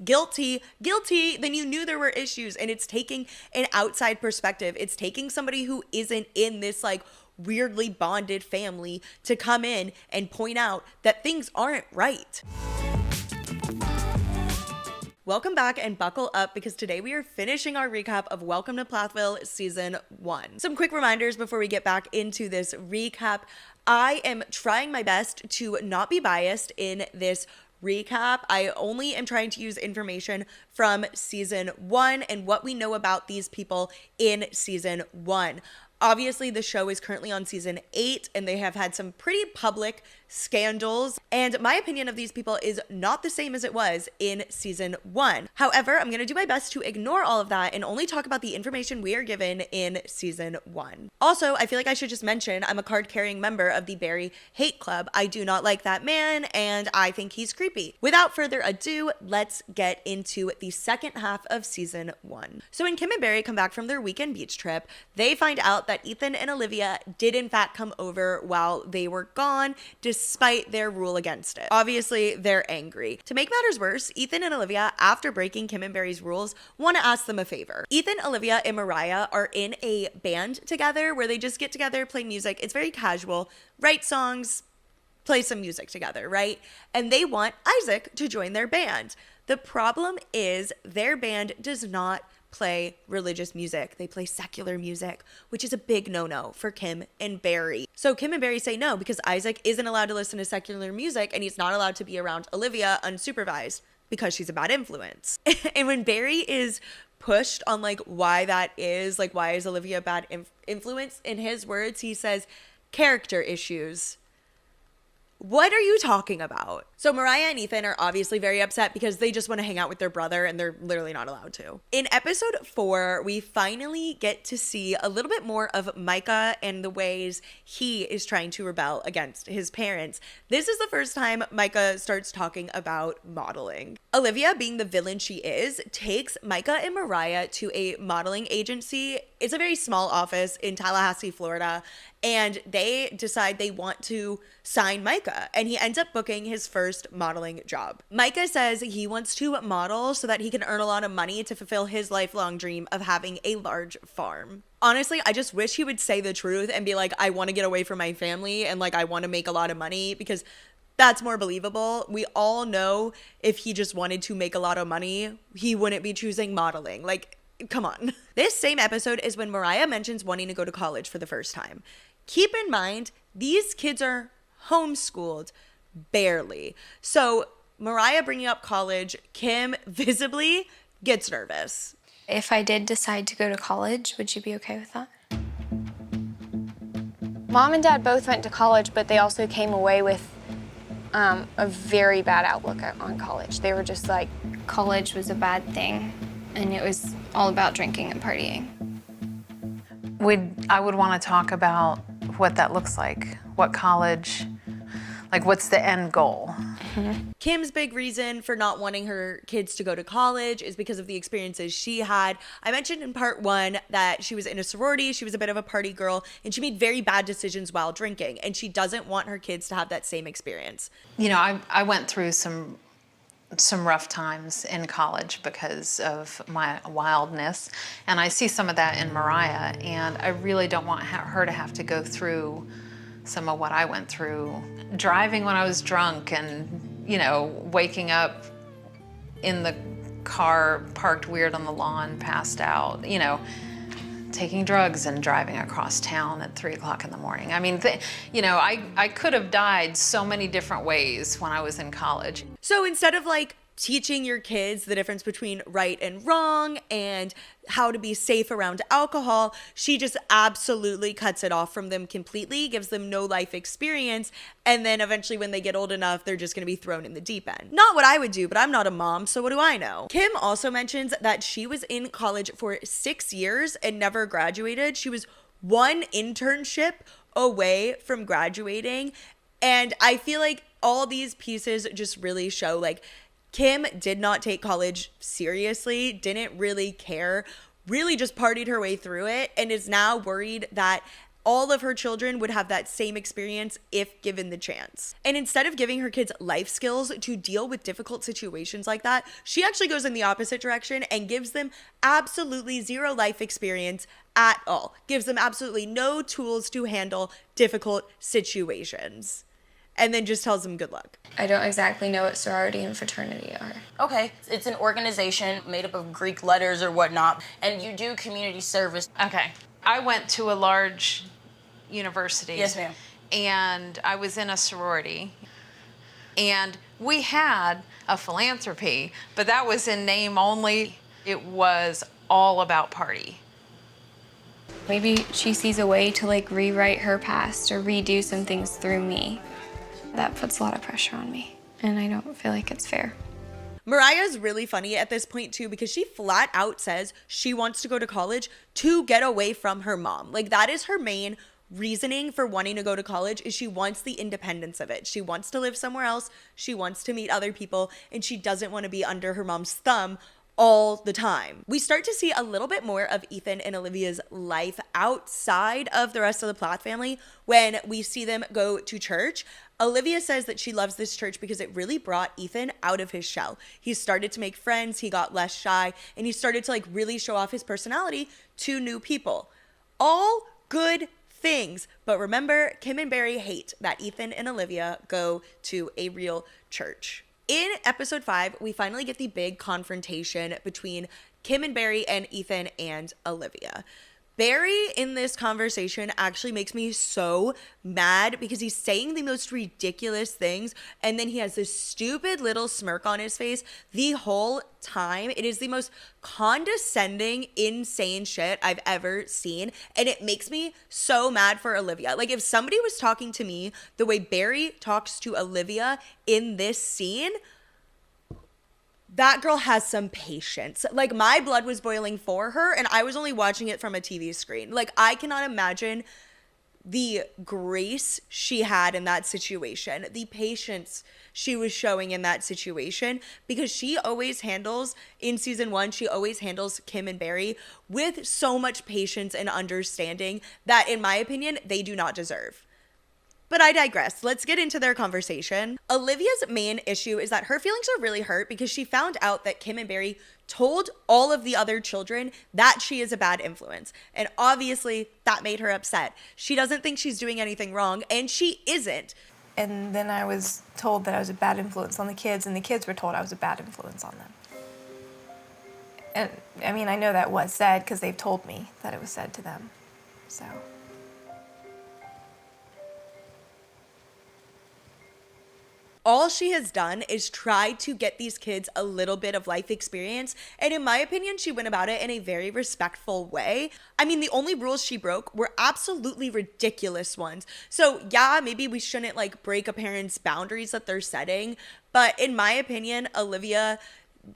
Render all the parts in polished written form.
guilty, then you knew there were issues. And it's taking an outside perspective. It's taking somebody who isn't in this like weirdly bonded family to come in and point out that things aren't right. Welcome back and buckle up because today we are finishing our recap of Welcome to Plathville Season 1. Some quick reminders before we get back into this recap. I am trying my best to not be biased in this recap. I only am trying to use information from Season 1 and what we know about these people in Season 1. Obviously, the show is currently on Season 8 and they have had some pretty public scandals. And my opinion of these people is not the same as it was in Season 1. However, I'm going to do my best to ignore all of that and only talk about the information we are given in Season 1. Also, I feel like I should just mention I'm a card-carrying member of the Barry Hate Club. I do not like that man and I think he's creepy. Without further ado, let's get into the second half of Season 1. So when Kim and Barry come back from their weekend beach trip, they find out that Ethan and Olivia did in fact come over while they were gone, despite their rule against it. Obviously, they're angry. To make matters worse, Ethan and Olivia, after breaking Kim and Barry's rules, want to ask them a favor. Ethan, Olivia, and Moriah are in a band together where they just get together, play music. It's very casual, write songs, play some music together, right? And they want Isaac to join their band. The problem is their band does not play religious music. They play secular music, which is a big no-no for Kim and Barry. So Kim and Barry say no because Isaac isn't allowed to listen to secular music and he's not allowed to be around Olivia unsupervised because she's a bad influence. And when Barry is pushed on like why that is, like why is Olivia a bad influence, in his words, he says, character issues. What are you talking about? So Moriah and Ethan are obviously very upset because they just want to hang out with their brother and they're literally not allowed to. In episode 4, we finally get to see a little bit more of Micah and the ways he is trying to rebel against his parents. This is the first time Micah starts talking about modeling. Olivia, being the villain she is, takes Micah and Moriah to a modeling agency. It's a very small office in Tallahassee, Florida, and they decide they want to sign Micah, and he ends up booking his first modeling job. Micah says he wants to model so that he can earn a lot of money to fulfill his lifelong dream of having a large farm. Honestly, I just wish he would say the truth and be like, I want to get away from my family and like I want to make a lot of money, because that's more believable. We all know if he just wanted to make a lot of money, he wouldn't be choosing modeling. Like, come on. This same episode is when Moriah mentions wanting to go to college for the first time. Keep in mind, these kids are homeschooled, barely. So Moriah bringing up college, Kim visibly gets nervous. If I did decide to go to college, would you be okay with that? Mom and Dad both went to college, but they also came away with a very bad outlook on college. They were just like, college was a bad thing, and it was all about drinking and partying. I would want to talk about what that looks like, what college, like what's the end goal. Mm-hmm. Kim's big reason for not wanting her kids to go to college is because of the experiences she had. I mentioned in part 1 that she was in a sorority, she was a bit of a party girl, and she made very bad decisions while drinking, and she doesn't want her kids to have that same experience. You know, I went through some rough times in college because of my wildness, and I see some of that in Moriah, and I really don't want her to have to go through some of what I went through. Driving when I was drunk and, you know, waking up in the car parked weird on the lawn, passed out, you know, taking drugs and driving across town at 3 o'clock in the morning. I mean, you know, I could have died so many different ways when I was in college. So instead of like teaching your kids the difference between right and wrong and how to be safe around alcohol, she just absolutely cuts it off from them completely, gives them no life experience, and then eventually when they get old enough, they're just going to be thrown in the deep end. Not what I would do, but I'm not a mom, so what do I know? Kim also mentions that she was in college for 6 years and never graduated. She was one internship away from graduating, and I feel like all these pieces just really show like Kim did not take college seriously, didn't really care, really just partied her way through it, and is now worried that all of her children would have that same experience if given the chance. And instead of giving her kids life skills to deal with difficult situations like that, she actually goes in the opposite direction and gives them absolutely zero life experience at all. Gives them absolutely no tools to handle difficult situations. And then just tells them good luck. I don't exactly know what sorority and fraternity are. Okay, it's an organization made up of Greek letters or whatnot, and you do community service. Okay. I went to a large university. Yes, ma'am. And I was in a sorority. And we had a philanthropy, but that was in name only. It was all about party. Maybe she sees a way to like rewrite her past or redo some things through me. That puts a lot of pressure on me, and I don't feel like it's fair. Moriah's really funny at this point too, because she flat out says she wants to go to college to get away from her mom. Like, that is her main reasoning for wanting to go to college, is she wants the independence of it. She wants to live somewhere else. She wants to meet other people, and she doesn't want to be under her mom's thumb all the time. We start to see a little bit more of Ethan and Olivia's life outside of the rest of the Plath family when we see them go to church. Olivia says that she loves this church because it really brought Ethan out of his shell. He started to make friends, he got less shy, and he started to like really show off his personality to new people. All good things. But remember, Kim and Barry hate that Ethan and Olivia go to a real church. In episode 5, we finally get the big confrontation between Kim and Barry and Ethan and Olivia. Barry in this conversation actually makes me so mad because he's saying the most ridiculous things, and then he has this stupid little smirk on his face the whole time. It is the most condescending, insane shit I've ever seen, and it makes me so mad for Olivia. Like, if somebody was talking to me the way Barry talks to Olivia in this scene, that girl has some patience. Like, my blood was boiling for her, and I was only watching it from a TV screen. Like, I cannot imagine the grace she had in that situation, the patience she was showing in that situation, because she always handles, in season 1, she always handles Kim and Barry with so much patience and understanding that, in my opinion, they do not deserve. But I digress. Let's get into their conversation. Olivia's main issue is that her feelings are really hurt because she found out that Kim and Barry told all of the other children that she is a bad influence. And obviously that made her upset. She doesn't think she's doing anything wrong, and she isn't. And then I was told that I was a bad influence on the kids, and the kids were told I was a bad influence on them. And I mean, I know that was said because they've told me that it was said to them, so. All she has done is try to get these kids a little bit of life experience, and in my opinion, she went about it in a very respectful way. I mean, the only rules she broke were absolutely ridiculous ones. So yeah, maybe we shouldn't like break a parent's boundaries that they're setting, but in my opinion, Olivia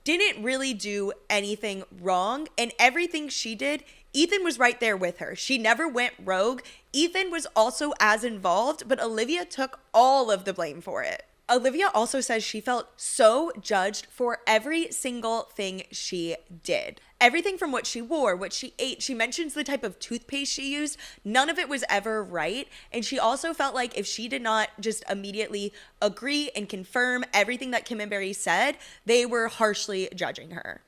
didn't really do anything wrong, and everything she did, Ethan was right there with her. She never went rogue. Ethan was also as involved, but Olivia took all of the blame for it. Olivia also says she felt so judged for every single thing she did. Everything from what she wore, what she ate. She mentions the type of toothpaste she used. None of it was ever right. And she also felt like if she did not just immediately agree and confirm everything that Kim and Barry said, they were harshly judging her.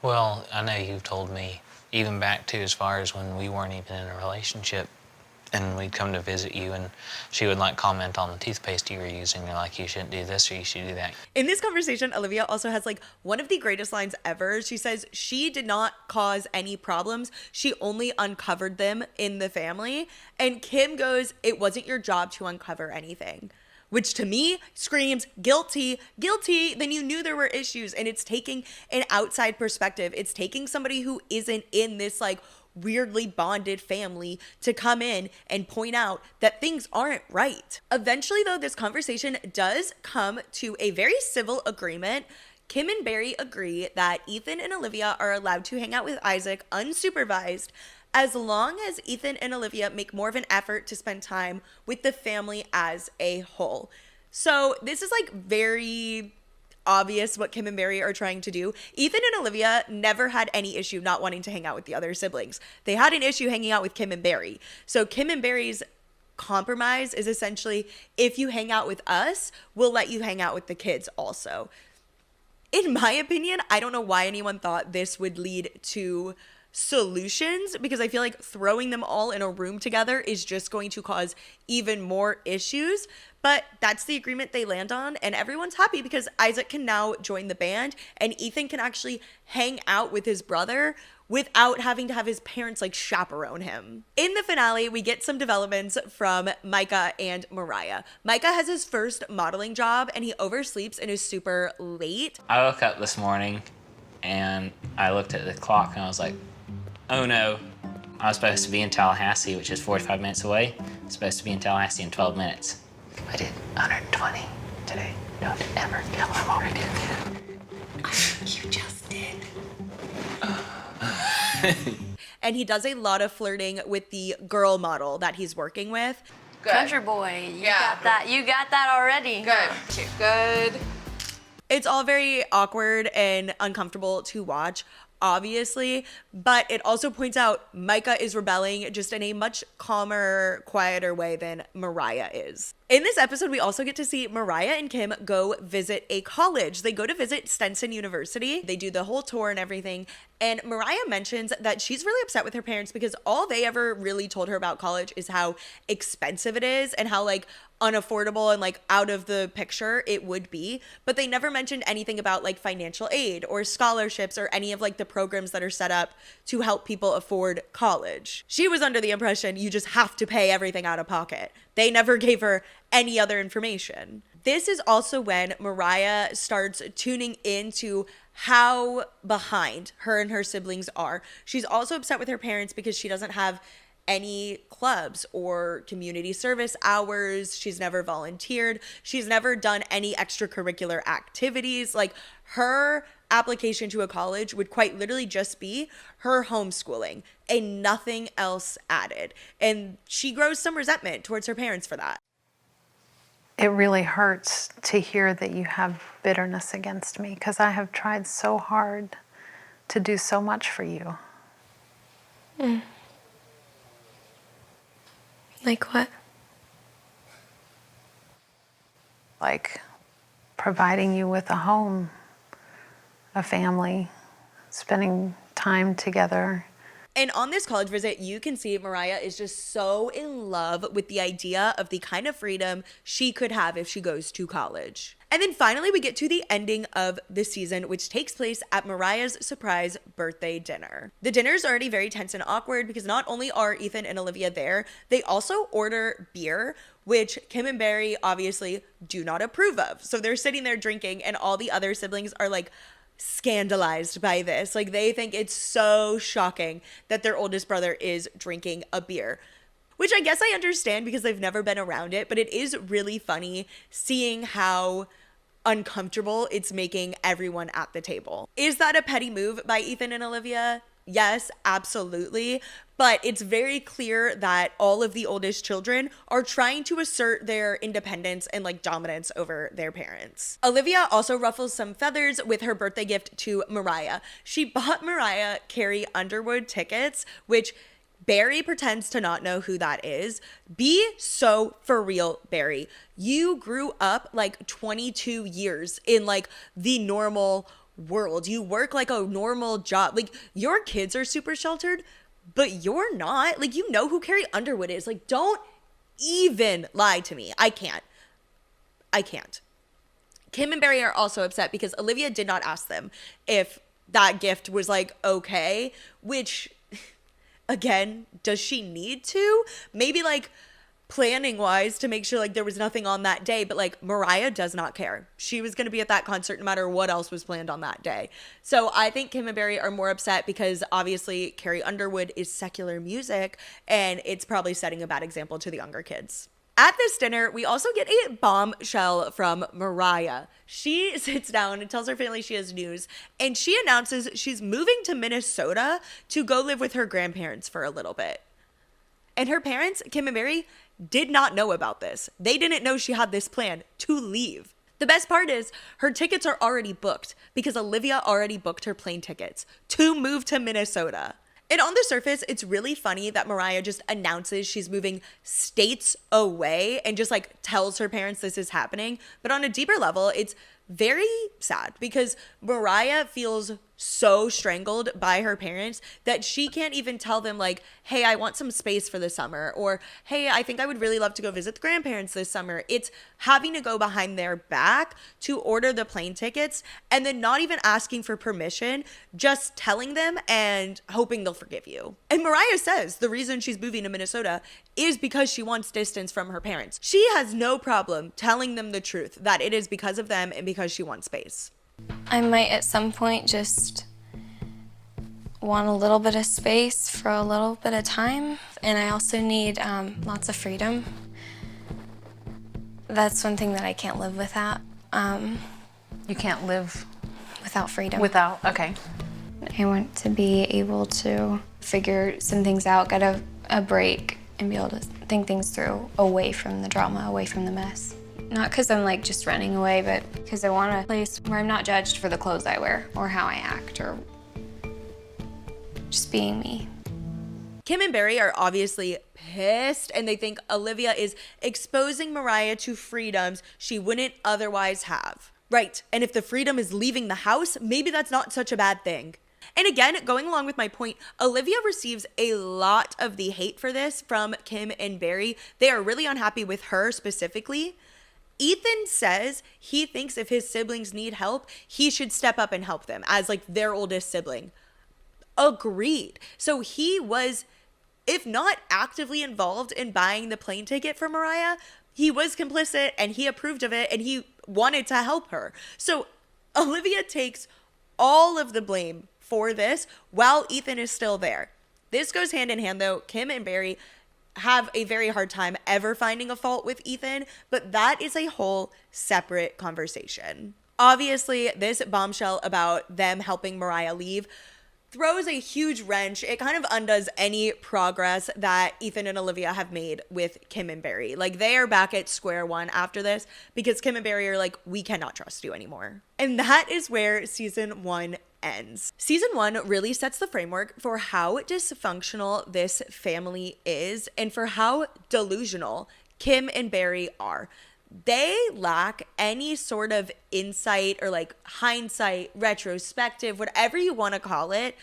Well, I know you've told me, even back to as far as when we weren't even in a relationship, and we'd come to visit you, and she would like comment on the toothpaste you were using. They're like, you shouldn't do this or you should do that. In this conversation, Olivia also has like one of the greatest lines ever. She says she did not cause any problems. She only uncovered them in the family. And Kim goes, it wasn't your job to uncover anything. Which to me screams guilty, guilty. Then you knew there were issues, and it's taking an outside perspective. It's taking somebody who isn't in this like weirdly bonded family to come in and point out that things aren't right. Eventually, though, this conversation does come to a very civil agreement. Kim and Barry agree that Ethan and Olivia are allowed to hang out with Isaac unsupervised as long as Ethan and Olivia make more of an effort to spend time with the family as a whole. So this is like very obvious what Kim and Barry are trying to do. Ethan and Olivia never had any issue not wanting to hang out with the other siblings. They had an issue hanging out with Kim and Barry. So Kim and Barry's compromise is essentially, if you hang out with us, we'll let you hang out with the kids also. In my opinion, I don't know why anyone thought this would lead to solutions, because I feel like throwing them all in a room together is just going to cause even more issues. But that's the agreement they land on, and everyone's happy because Isaac can now join the band and Ethan can actually hang out with his brother without having to have his parents like chaperone him. In the finale, we get some developments from Micah and Moriah. Micah has his first modeling job and he oversleeps and is super late. I woke up this morning and I looked at the clock and I was like, oh no, I was supposed to be in Tallahassee, which is 45 minutes away. I'm supposed to be in Tallahassee in 12 minutes. I did 120 today. Don't ever tell him what I did. You just did. And he does a lot of flirting with the girl model that he's working with. Good. Country boy, you Yeah. got that. You got that already. Good. Good. It's all very awkward and uncomfortable to watch, obviously, but it also points out Micah is rebelling just in a much calmer, quieter way than Moriah is. In this episode, we also get to see Moriah and Kim go visit a college. They go to visit Stenson University. They do the whole tour and everything. And Moriah mentions that she's really upset with her parents because all they ever really told her about college is how expensive it is and how like unaffordable and like out of the picture it would be. But they never mentioned anything about like financial aid or scholarships or any of like the programs that are set up to help people afford college. She was under the impression you just have to pay everything out of pocket. They never gave her any other information. This is also when Moriah starts tuning into how behind her and her siblings are. She's also upset with her parents because she doesn't have any clubs or community service hours. She's never volunteered. She's never done any extracurricular activities. Like her application to a college would quite literally just be her homeschooling and nothing else added. And she grows some resentment towards her parents for that. It really hurts to hear that you have bitterness against me because I have tried so hard to do so much for you. Like what? Like providing you with a home, a family, spending time together. And on this college visit, you can see Moriah is just so in love with the idea of the kind of freedom she could have if she goes to college. And then finally, we get to the ending of the season, which takes place at Moriah's surprise birthday dinner. The dinner is already very tense and awkward because not only are Ethan and Olivia there, they also order beer, which Kim and Barry obviously do not approve of. So they're sitting there drinking and all the other siblings are like, scandalized by this. Like they think it's so shocking that their oldest brother is drinking a beer, which I guess I understand because they've never been around it, but it is really funny seeing how uncomfortable it's making everyone at the table. Is that a petty move by Ethan and Olivia? Yes, absolutely. But it's very clear that all of the oldest children are trying to assert their independence and like dominance over their parents. Olivia also ruffles some feathers with her birthday gift to Moriah. She bought Moriah Carrie Underwood tickets, which Barry pretends to not know who that is. Be so for real, Barry. You grew up like 22 years in like the normal world. You work like a normal job. Like your kids are super sheltered, but you're not. Like you know who Carrie Underwood is. Like don't even lie to me. I can't. Kim and Barry are also upset because Olivia did not ask them if that gift was like okay, which again, does she need to? Maybe like planning wise to make sure like there was nothing on that day, but like Moriah does not care. She was going to be at that concert no matter what else was planned on that day. So I think Kim and Barry are more upset because obviously Carrie Underwood is secular music and it's probably setting a bad example to the younger kids. At this dinner, we also get a bombshell from Moriah. She sits down and tells her family she has news, and she announces she's moving to Minnesota to go live with her grandparents for a little bit. And her parents, Kim and Barry, did not know about this. They didn't know she had this plan to leave. The best part is her tickets are already booked because Olivia already booked her plane tickets to move to Minnesota. And on the surface, it's really funny that Moriah just announces she's moving states away and just like tells her parents this is happening. But on a deeper level, it's very sad because Moriah feels so strangled by her parents that she can't even tell them like, hey, I want some space for the summer, or hey, I think I would really love to go visit the grandparents this summer. It's having to go behind their back to order the plane tickets and then not even asking for permission, just telling them and hoping they'll forgive you. And Moriah says the reason she's moving to Minnesota is because she wants distance from her parents. She has no problem telling them the truth, that it is because of them and because she wants space. I might at some point just want a little bit of space for a little bit of time. And I also need lots of freedom. That's one thing that I can't live without. You can't live Without freedom. without, okay. I want to be able to figure some things out, get a break, and be able to think things through away from the drama, away from the mess. Not because I'm like just running away, but because I want a place where I'm not judged for the clothes I wear or how I act or just being me. Kim and Barry are obviously pissed and they think Olivia is exposing Moriah to freedoms she wouldn't otherwise have. Right, and if the freedom is leaving the house, maybe that's not such a bad thing. And again, going along with my point, Olivia receives a lot of the hate for this from Kim and Barry. They are really unhappy with her specifically. Ethan says he thinks if his siblings need help, he should step up and help them as like their oldest sibling. Agreed. So he was, if not actively involved in buying the plane ticket for Moriah, he was complicit and he approved of it and he wanted to help her. So Olivia takes all of the blame for this while Ethan is still there. This goes hand in hand though. Kim and Barry have a very hard time ever finding a fault with Ethan, but that is a whole separate conversation. Obviously, this bombshell about them helping Moriah leave throws a huge wrench. It kind of undoes any progress that Ethan and Olivia have made with Kim and Barry. Like, they are back at square one after this because Kim and Barry are like, we cannot trust you anymore. And that is where season 1 ends. Season 1 really sets the framework for how dysfunctional this family is and for how delusional Kim and Barry are. They lack any sort of insight or like hindsight, retrospective, whatever you want to call it.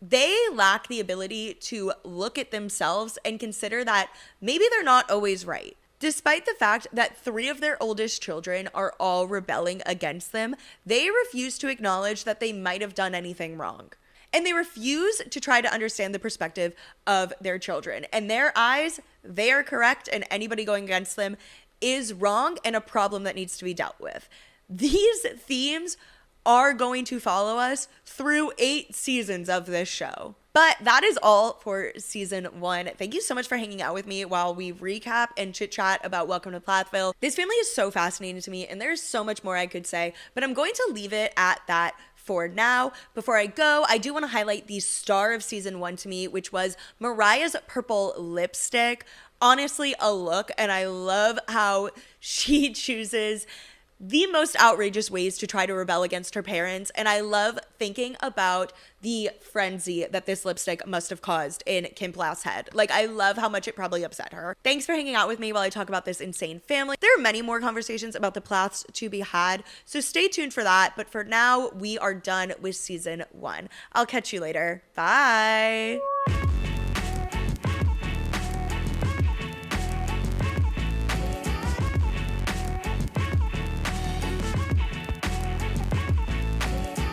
They lack the ability to look at themselves and consider that maybe they're not always right. Despite the fact that 3 of their oldest children are all rebelling against them, they refuse to acknowledge that they might have done anything wrong. And they refuse to try to understand the perspective of their children. In their eyes, they are correct, and anybody going against them is wrong and a problem that needs to be dealt with. These themes are going to follow us through 8 seasons of this show. But that is all for season 1. Thank you so much for hanging out with me while we recap and chit chat about Welcome to Plathville. This family is so fascinating to me and there's so much more I could say, but I'm going to leave it at that for now. Before I go, I do want to highlight the star of season 1 to me, which was Moriah's purple lipstick. Honestly, a look, and I love how she chooses the most outrageous ways to try to rebel against her parents. And I love thinking about the frenzy that this lipstick must have caused in Kim Plath's head. Like, I love how much it probably upset her. Thanks for hanging out with me while I talk about this insane family. There are many more conversations about the Plaths to be had, so stay tuned for that. But for now, we are done with season 1. I'll catch you later. Bye.